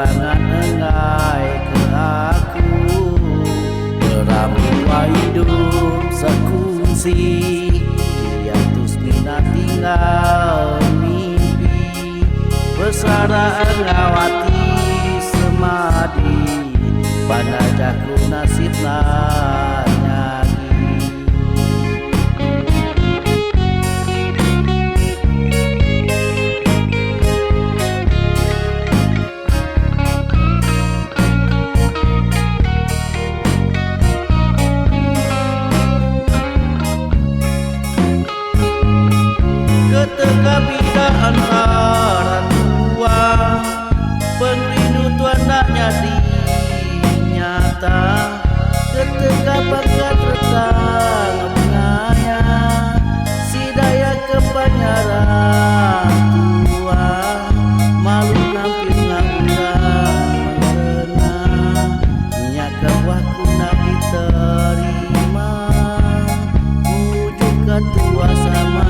barangan engai ke aku, beramua hidup sekunci, hiatus minat tinggal mimpi, bersara ngawati semadi, panajaku nasib nyagi. Ketika bida antara dua, perindu tuan nak nyadi nyata, ketika bakat retang mengaya, si daya kepanyaran tua, malu nampil ngurang mengena, nyak kawah ku nak diterima, wujud ketua sama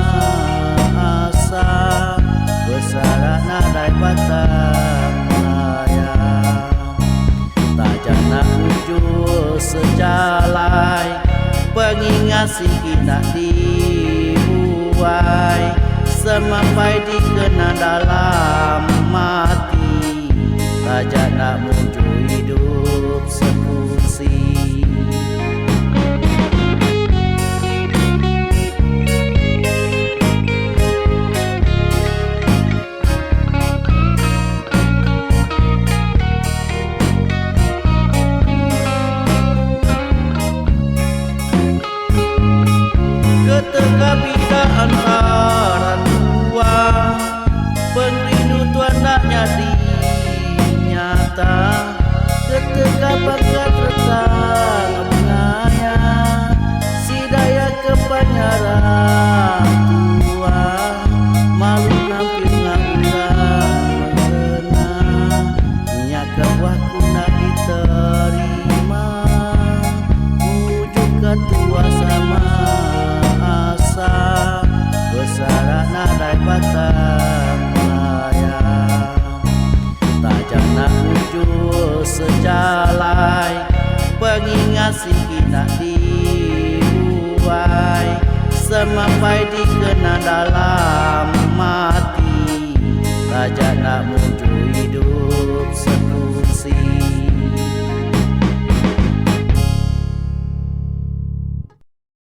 asa, bersara nadai batang laya, tajana ujung sejalai, pengingat si nak dibuai, sampai dikena dalam mati, tajana muncul hidup sekursi. Ketika bida antara dua, perindu tuan nak nyadi nyata, ketika bakat retang mengaya, si daya kepanyaran tua, malu nampil ngurang mengena, nyak kawah ku nak diterima, wujud ketua sama asa, bersara nadai batang laya, tajana ujung sejalai, pengingat si nak dibuai, sampai dikena dalam